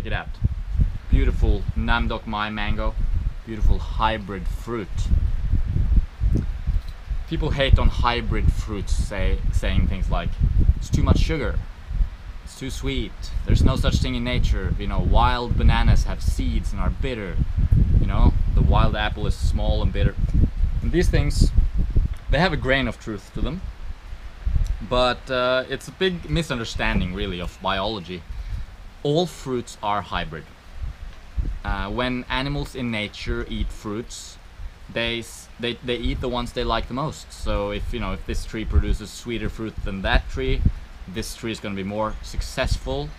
it out. Beautiful Namdok Mai mango, beautiful hybrid fruit. People hate on hybrid fruits, saying things like, it's too much sugar, it's too sweet, there's no such thing in nature, you know, wild bananas have seeds and are bitter, you know, the wild apple is small and bitter. And these things, they have a grain of truth to them, but it's a big misunderstanding really of biology. All fruits are hybrid. When animals in nature eat fruits, they eat the ones they like the most. So if this tree produces sweeter fruit than that tree, this tree is going to be more successful.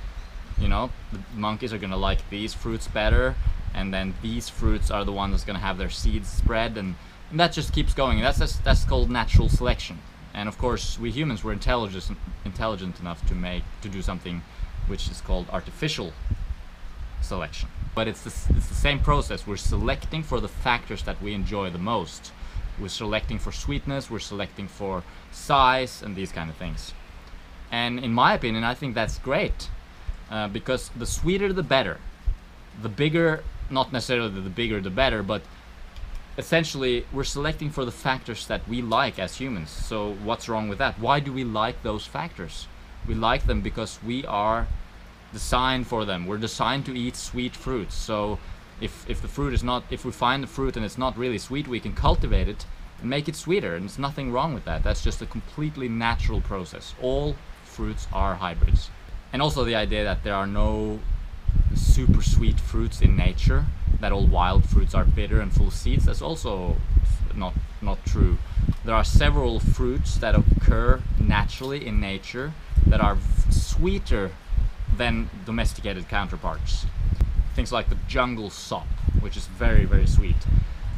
You know, the monkeys are going to like these fruits better, and then these fruits are the ones that's going to have their seeds spread, and that just keeps going. That's called natural selection. And of course, we humans were intelligent enough to do something which is called artificial selection. But it's the same process. We're selecting for the factors that we enjoy the most. We're selecting for sweetness, we're selecting for size, and these kind of things. And in my opinion, I think that's great, because the sweeter the better. The bigger, not necessarily the bigger the better, but essentially we're selecting for the factors that we like as humans. So what's wrong with that? Why do we like those factors? We like them because we are designed for them. We're designed to eat sweet fruits. So if we find the fruit and it's not really sweet, we can cultivate it and make it sweeter, and there's nothing wrong with that. That's just a completely natural process. All fruits are hybrids. And also the idea that there are no super sweet fruits in nature, that all wild fruits are bitter and full of seeds, that's also not true. There are several fruits that occur naturally in nature that are sweeter than domesticated counterparts. Things like the jungle sop, which is very, very sweet,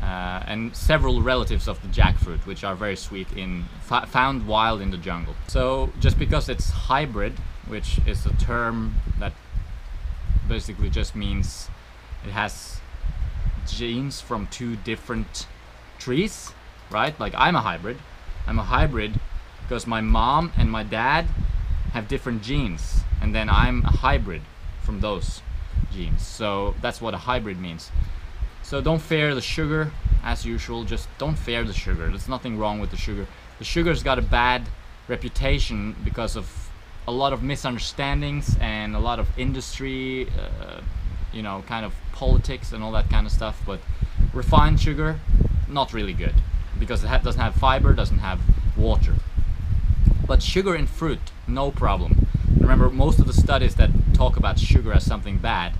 and several relatives of the jackfruit, which are very sweet, found wild in the jungle. So just because it's hybrid, which is a term that basically just means it has genes from two different trees, right? Like I'm a hybrid because my mom and my dad have different genes, and then I'm a hybrid from those genes. So that's what a hybrid means. So don't fear the sugar, as usual. Just don't fear the sugar. There's nothing wrong with the sugar. The sugar's got a bad reputation because of a lot of misunderstandings and a lot of industry, kind of politics and all that kind of stuff. But refined sugar, not really good, because it doesn't have fiber, doesn't have water. But sugar in fruit, no problem. Remember, most of the studies that talk about sugar as something bad,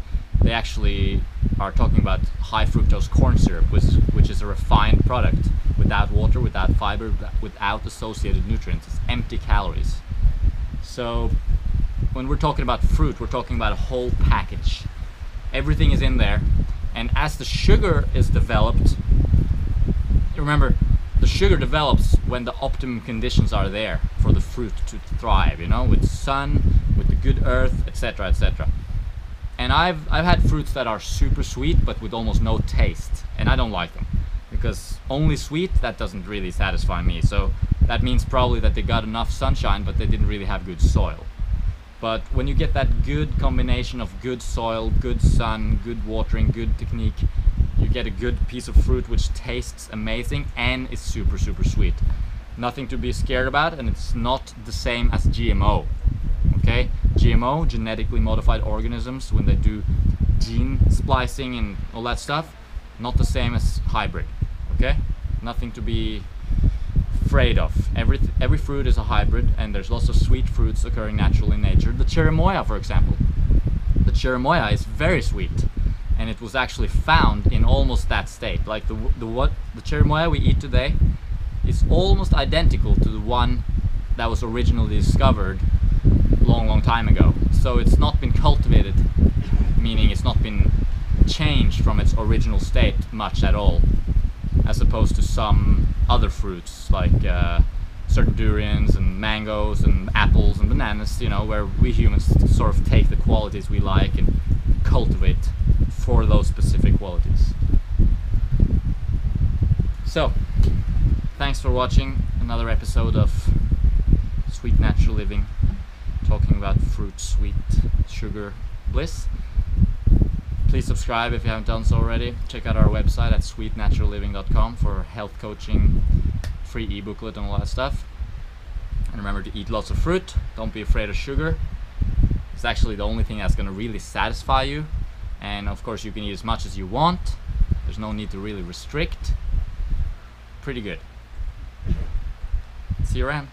they actually are talking about high fructose corn syrup, which is a refined product without water, without fiber, without associated nutrients. It's empty calories. So when we're talking about fruit, we're talking about a whole package. Everything is in there, and as the sugar is developed, remember, the sugar develops when the optimum conditions are there for the fruit to thrive, with sun, with the good earth, etc., etc. And I've had fruits that are super sweet but with almost no taste, and I don't like them, because only sweet, that doesn't really satisfy me. So that means probably that they got enough sunshine, but they didn't really have good soil. But when you get that good combination of good soil, good sun, good watering, good technique, you get a good piece of fruit which tastes amazing and is super, super sweet. Nothing to be scared about, and it's not the same as GMO. Okay? GMO, genetically modified organisms, when they do gene splicing and all that stuff, not the same as hybrid. Okay? Nothing to be afraid of. Every fruit is a hybrid, and there's lots of sweet fruits occurring naturally in nature. The cherimoya, for example. The cherimoya is very sweet, and it was actually found in almost that state. Like the cherimoya we eat today is almost identical to the one that was originally discovered long time ago. So it's not been cultivated, meaning it's not been changed from its original state much at all, as opposed to some other fruits like certain durians and mangoes and apples and bananas, where we humans sort of take the qualities we like and cultivate for those specific qualities. So, thanks for watching another episode of Sweet Natural Living, talking about fruit, sweet, sugar, bliss. Please subscribe if you haven't done so already. Check out our website at sweetnaturalliving.com for health coaching, free e-booklet and all that stuff. And remember to eat lots of fruit. Don't be afraid of sugar. It's actually the only thing that's going to really satisfy you. And of course you can eat as much as you want. There's no need to really restrict. Pretty good. See you around.